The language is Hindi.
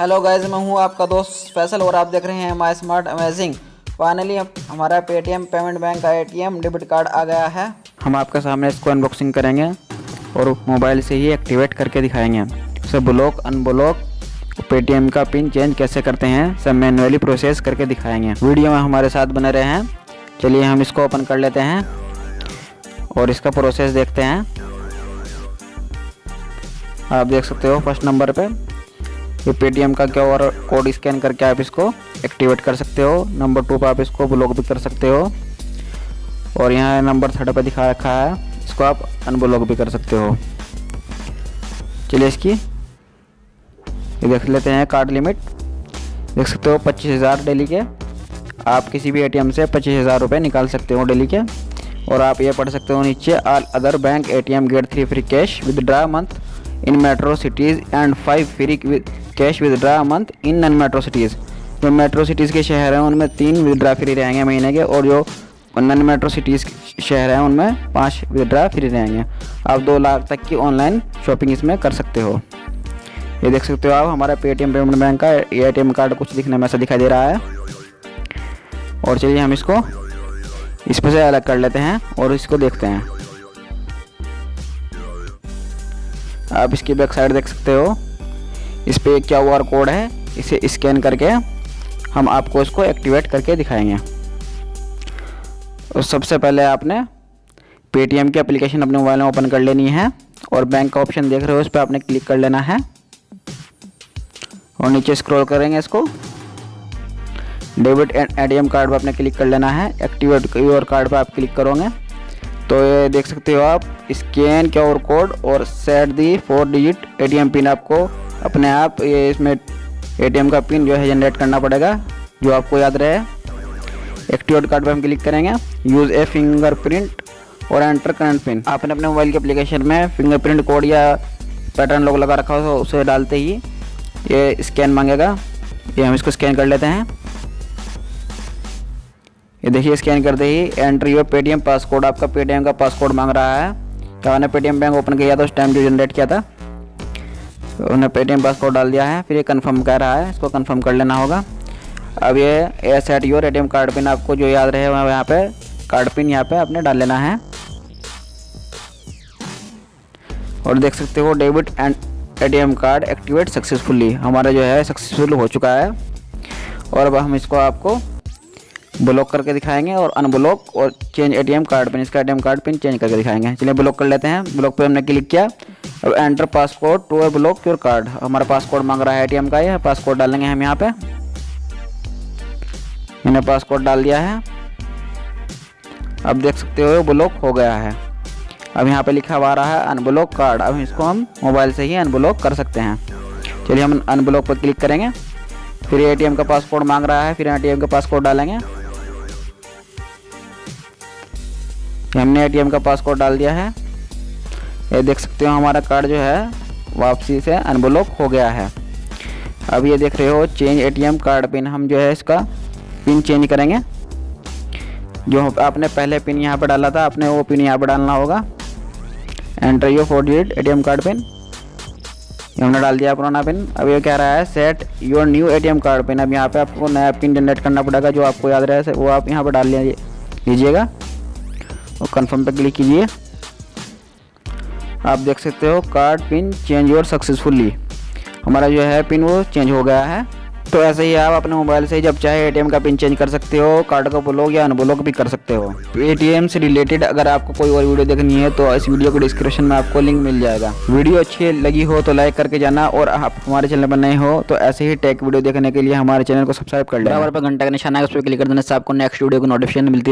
हेलो गाइस, मैं हूं आपका दोस्त फैसल और आप देख रहे हैं माय स्मार्ट अमेजिंग। फाइनली हमारा पेटीएम पेमेंट बैंक का एटीएम डेबिट कार्ड आ गया है। हम आपके सामने इसको अनबॉक्सिंग करेंगे और मोबाइल से ही एक्टिवेट करके दिखाएंगे। उसे ब्लॉक अनब्लॉक पेटीएम का पिन चेंज कैसे करते हैं सब मैनुअली प्रोसेस करके दिखाएंगे। वीडियो में हमारे साथ बने रहे हैं। चलिए हम इसको ओपन कर लेते हैं और इसका प्रोसेस देखते हैं। आप देख सकते हो फर्स्ट नंबर पे ये पेटीएम का QR कोड स्कैन करके आप इसको एक्टिवेट कर सकते हो। नंबर 2 पर आप इसको ब्लॉक भी कर सकते हो और यहाँ नंबर 3 पे दिखा रखा है, इसको आप अनब्लॉक भी कर सकते हो। चलिए इसकी ये देख लेते हैं। कार्ड लिमिट देख सकते हो 25,000 डेली के। आप किसी भी ATM से 25,000 रुपये निकाल सकते हो डेली के। और आप ये पढ़ सकते हो नीचे, all other bank ATM get 3 free cash withdraw month in metro cities and 5 free cash withdraw month in non metro cities. जो मेट्रो सिटीज़ के शहर हैं उनमें 3 विदड्रा फ्री रहेंगे महीने के, और जो नॉन मेट्रो सिटीज़ शहर हैं उनमें 5 विदड्रा फ्री रहेंगे। आप 2 लाख तक की ऑनलाइन शॉपिंग इसमें कर सकते हो। ये देख सकते हो आप, हमारा पेटीएम पेमेंट बैंक का ATM कार्ड कुछ दिखने में ऐसा दिखाई दे रहा है। और चलिए हम इसको इस पर से अलग कर लेते हैं और इसको देखते हैं। आप इसकी बैक साइड देख सकते हो, इस पे एक QR कोड है, इसे स्कैन करके हम आपको इसको एक्टिवेट करके दिखाएंगे। और सबसे पहले आपने पेटीएम की एप्लीकेशन अपने मोबाइल में ओपन कर लेनी है और बैंक का ऑप्शन देख रहे हो, इस पर आपने क्लिक कर लेना है और नीचे स्क्रॉल करेंगे। इसको डेबिट एंड ATM कार्ड पर आपने क्लिक कर लेना है। एक्टिवेट QR कार्ड पर आप क्लिक करोगे तो ये देख सकते हो आप, स्कैन QR कोड और सेट दी 4 डिजिट ATM पिन। आपको अपने आप ये इसमें ATM का पिन जो है जनरेट करना पड़ेगा, जो आपको याद रहे। एक्टिवेट कार्ड पर हम क्लिक करेंगे। यूज़ ए फिंगरप्रिंट और एंटर करंट पिन। आपने अपने मोबाइल के एप्लीकेशन में फिंगरप्रिंट कोड या पैटर्न लॉक लगा रखा हो तो उसे डालते ही ये स्कैन मांगेगा। ये हम इसको स्कैन कर लेते हैं। ये देखिए स्कैन करते ही एंटर योर पेटीएम पासकोड, आपका पेटीएम का पासकोड मांग रहा है। तो मैंने पेटीएम बैंक ओपन किया था उस टाइम जो जनरेट किया था, तो उन्होंने पेटीएम पासकोड डाल दिया है। फिर ये कंफर्म कह रहा है, इसको कंफर्म कर लेना होगा। अब ये set your ATM card pin, आपको जो याद रहे वहाँ यहाँ पे कार्ड पिन यहाँ पे आपने डाल लेना है। और देख सकते हो debit and ATM card activate successfully, हमारा जो है सक्सेसफुल हो चुका है। और अब हम इसको आपको ब्लॉक करके दिखाएंगे और अनब्लॉक और चेंज ATM कार्ड पिन, इसका ATM कार्ड पिन चेंज करके दिखाएंगे। चलिए ब्लॉक कर लेते हैं। ब्लॉक पे हमने क्लिक किया। अब enter passcode to block your card, हमारा पासकोड मांग रहा है ATM का। ये पासकोड डालेंगे हम यहाँ पे। मैंने पासकोड डाल दिया है। अब देख सकते हो ब्लॉक हो गया है। अब यहाँ पे लिखा हुआ रहा है अनब्लॉक कार्ड। अब इसको हम मोबाइल से ही अनब्लॉक कर सकते हैं। चलिए हम अनब्लॉक पर क्लिक करेंगे। फिर ATM का पासकोड मांग रहा है, फिर ATM का पासकोड डालेंगे। हमने ATM का पासकोड डाल दिया है। ये देख सकते हो हमारा कार्ड जो है वापसी से अनब्लॉक हो गया है। अब ये देख रहे हो चेंज ATM कार्ड पिन, हम जो है इसका पिन चेंज करेंगे। जो आपने पहले पिन यहाँ पर डाला था, आपने वो पिन यहाँ पर डालना होगा। Enter your 4 digit ATM card pin, हमने डाल दिया पुराना पिन। अब ये कह रहा है set your new ATM card pin. अब यहाँ पे आपको नया पिन जनरेट करना पड़ेगा, जो आपको याद रहे वो आप यहाँ पर डाल लीजिएगा और कंफर्म पे क्लिक कीजिए। आप देख सकते हो card pin change your successfully, हमारा जो है पिन वो चेंज हो गया है। तो ऐसे ही आप अपने मोबाइल से जब चाहे ATM का पिन चेंज कर सकते हो, कार्ड का ब्लॉक या अनब्लॉक भी कर सकते हो। ATM से रिलेटेड अगर आपको कोई और वीडियो देखनी है तो इस वीडियो के डिस्क्रिप्शन में आपको लिंक मिल जाएगा। वीडियो अच्छी लगी हो तो लाइक करके जाना, और आप हमारे चैनल पर नए हो तो ऐसे ही टेक वीडियो देखने के लिए हमारे चैनल को सब्सक्राइब कर लेना। बराबर पर घंटा का निशान है, उस पर क्लिक कर देने से आपको नेक्स्ट वीडियो की नोटिफिकेशन मिलती है।